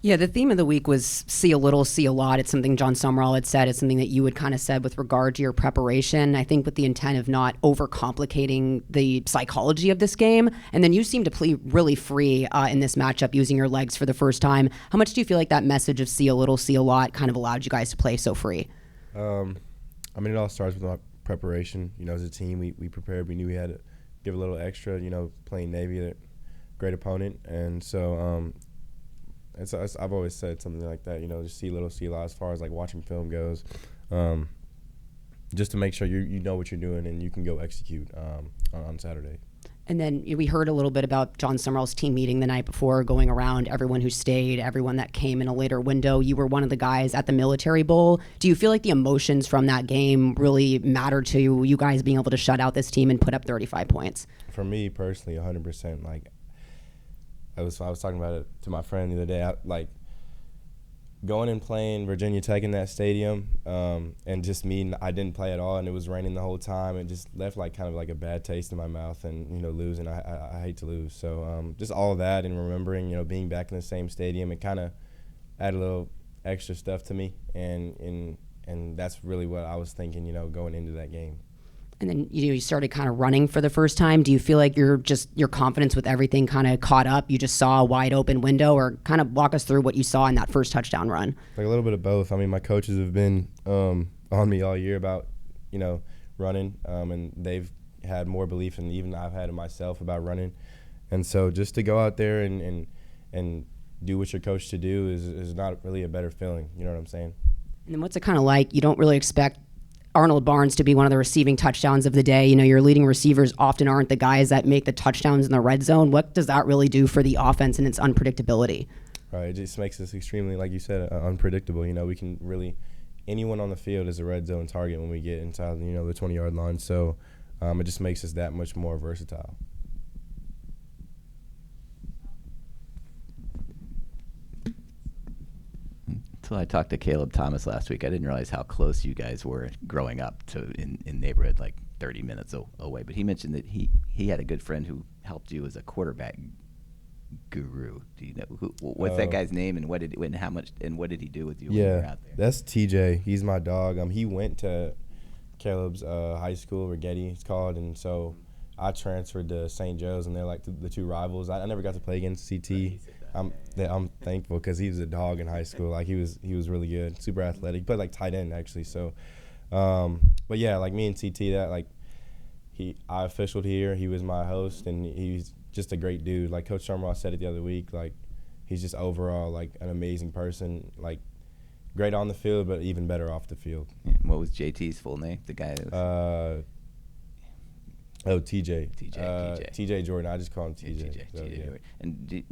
Yeah, the theme of the week was see a little, see a lot. It's something John Summerall had said. It's something that you had kind of said with regard to your preparation. I think with the intent of not overcomplicating the psychology of this game. And then you seem to play really free in this matchup using your legs for the first time. How much do you feel like that message of see a little, see a lot kind of allowed you guys to play so free? I mean, it all starts with our preparation. You know, as a team, we prepared. We knew we had to give a little extra, you know, playing Navy, a great opponent. And so I've always said something like that, you know, just see little, see a lot as far as like watching film goes, just to make sure you know what you're doing and you can go execute on Saturday. And then we heard a little bit about John Summerall's team meeting the night before, going around everyone who stayed, everyone that came in a later window. You were one of the guys at the Military Bowl. Do you feel like the emotions from that game really mattered to you guys being able to shut out this team and put up 35 points? For me personally, 100%. Like I was talking about it to my friend the other day. Like going and playing Virginia Tech in that stadium, and just I didn't play at all, and it was raining the whole time. It just left like kind of like a bad taste in my mouth, and you know, losing. I hate to lose. So just all of that and remembering, you know, being back in the same stadium, it kind of added a little extra stuff to me, and that's really what I was thinking, you know, going into that game. And then you started kind of running for the first time. Do you feel like your confidence with everything kind of caught up? You just saw a wide open window, or kind of walk us through what you saw in that first touchdown run? Like a little bit of both. I mean, my coaches have been on me all year about, you know, running, and they've had more belief than even I've had in myself about running. And so just to go out there and do what you're coached to do is not really a better feeling. You know what I'm saying? And then what's it kind of like? You don't really expect Arnold Barnes to be one of the receiving touchdowns of the day. You know, your leading receivers often aren't the guys that make the touchdowns in the red zone. What does that really do for the offense and its unpredictability? Right, it just makes us extremely, like you said, unpredictable. You know, we can really, anyone on the field is a red zone target when we get inside, you know, the 20-yard line. So it just makes us that much more versatile. Until I talked to Caleb Thomas last week, I didn't realize how close you guys were growing up to in neighborhood, like 30 minutes away. But he mentioned that he had a good friend who helped you as a quarterback guru. Do you know what's that guy's name, and what did he do with you when you were out there? That's TJ. He's my dog. He went to Caleb's high school, Rigetti it's called, and so I transferred to St. Joe's, and they're like the two rivals. I never got to play against CT. I'm thankful because he was a dog in high school. Like he was really good, super athletic. He played like tight end actually. So, but yeah, like me and CT, that like I officialed here. He was my host, and he's just a great dude. Like Coach Summerall said it the other week. Like he's just overall like an amazing person. Like great on the field, but even better off the field. Yeah. What was JT's full name? The guy that was TJ. TJ Jordan. I just call him TJ. TJ. And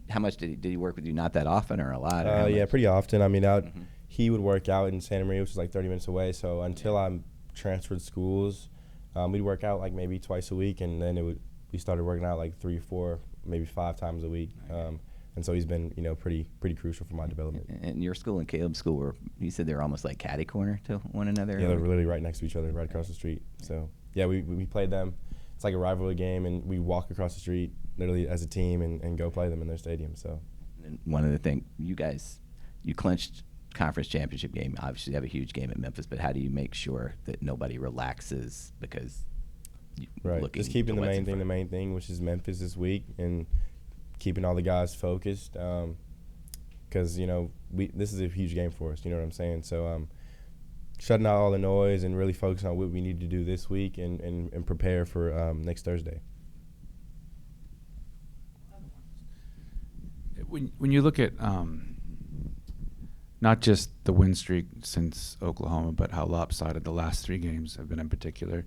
how much did he work with you? Not that often, or a lot? Yeah, pretty often. I mean, he would work out in Santa Maria, which is like 30 minutes away. So until I transferred schools, we'd work out like maybe twice a week, and then we started working out like 3, 4, maybe 5 times a week. And so he's been, you know, pretty crucial for my development. And your school and Caleb's school you said they were almost like catty corner to one another? Yeah, they're literally right next to each other, right across the street. So yeah, we played them. It's like a rivalry game, and we walk across the street literally as a team and go play them in their stadium. So, and one of the things, you clinched conference championship game. Obviously, you have a huge game at Memphis, but how do you make sure that nobody relaxes because just keeping the main thing, which is Memphis this week, and keeping all the guys focused, because you know this is a huge game for us. You know what I'm saying? So shutting out all the noise and really focusing on what we need to do this week and prepare for next Thursday. When you look at not just the win streak since Oklahoma, but how lopsided the last 3 games have been in particular,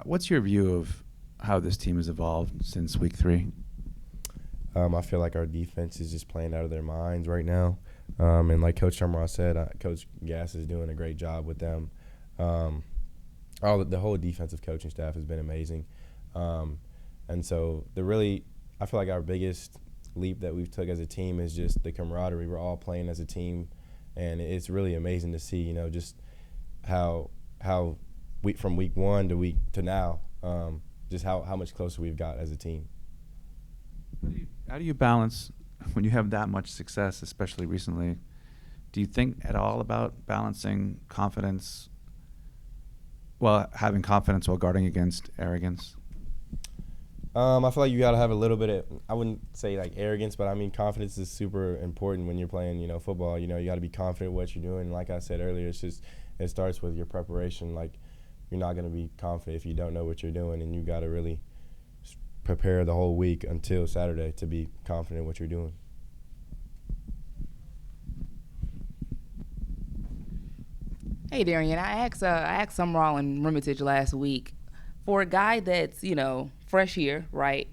what's your view of how this team has evolved since week 3? I feel like our defense is just playing out of their minds right now. And like Coach Summerall said, Coach Gass is doing a great job with them. The whole defensive coaching staff has been amazing. And so I feel like our biggest leap that we've took as a team is just the camaraderie. We're all playing as a team, and it's really amazing to see, you know, just how from week 1 to now, just how much closer we've got as a team. How do you balance when you have that much success, especially recently, do you think at all about balancing confidence, having confidence while guarding against arrogance? I feel like you gotta have a little bit of, I wouldn't say like arrogance, but I mean confidence is super important when you're playing, football. You gotta be confident in what you're doing. Like I said earlier, it starts with your preparation. Like you're not gonna be confident if you don't know what you're doing, and you gotta really prepare the whole week until Saturday to be confident in what you're doing. Hey, Darian, I asked Summerall and Hermitage last week, for a guy that's, fresh here, right,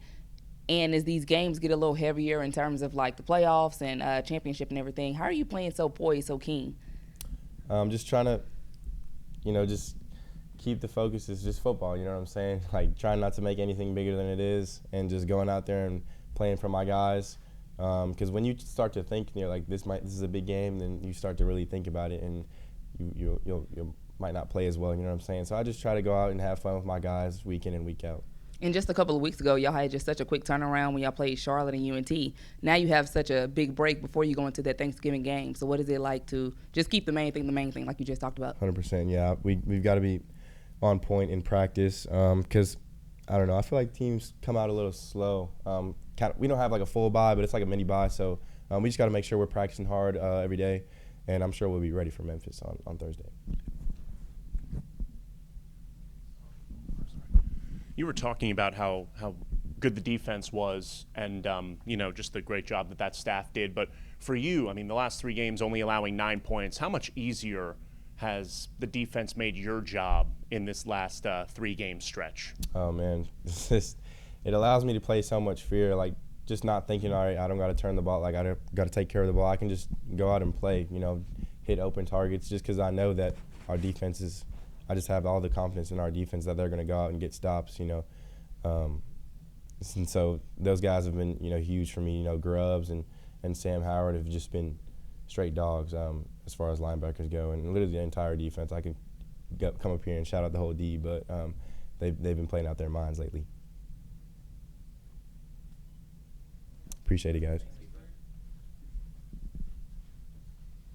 and as these games get a little heavier in terms of like the playoffs and championship and everything, how are you playing so poised, so keen? Just trying to, just keep the focus. It's just football, you know what I'm saying? Like trying not to make anything bigger than it is, and just going out there and playing for my guys. Because when you start to think, like this is a big game, then you start to really think about it, and you might not play as well, you know what I'm saying? So I just try to go out and have fun with my guys week in and week out. And just a couple of weeks ago, y'all had just such a quick turnaround when y'all played Charlotte and UNT. Now you have such a big break before you go into that Thanksgiving game. So what is it like to just keep the main thing, like you just talked about? 100%, yeah. We've got to be on point in practice because, I don't know, I feel like teams come out a little slow. We don't have like a full bye, but it's like a mini bye. So we just got to make sure we're practicing hard every day, and I'm sure we'll be ready for Memphis on Thursday. You were talking about how good the defense was and, just the great job that staff did. But for you, I mean, the last 3 games only allowing 9 points, how much easier has the defense made your job in this last 3-game stretch? Oh, man. It allows me to play so much fear, like just not thinking, all right, I don't got to turn the ball, like I got to take care of the ball. I can just go out and play, hit open targets just because I know that our defense is – I just have all the confidence in our defense that they're going to go out and get stops, and so those guys have been, huge for me. Grubbs and Sam Howard have just been straight dogs as far as linebackers go, and literally the entire defense. I can come up here and shout out the whole D, but they've been playing out their minds lately. Appreciate it, guys.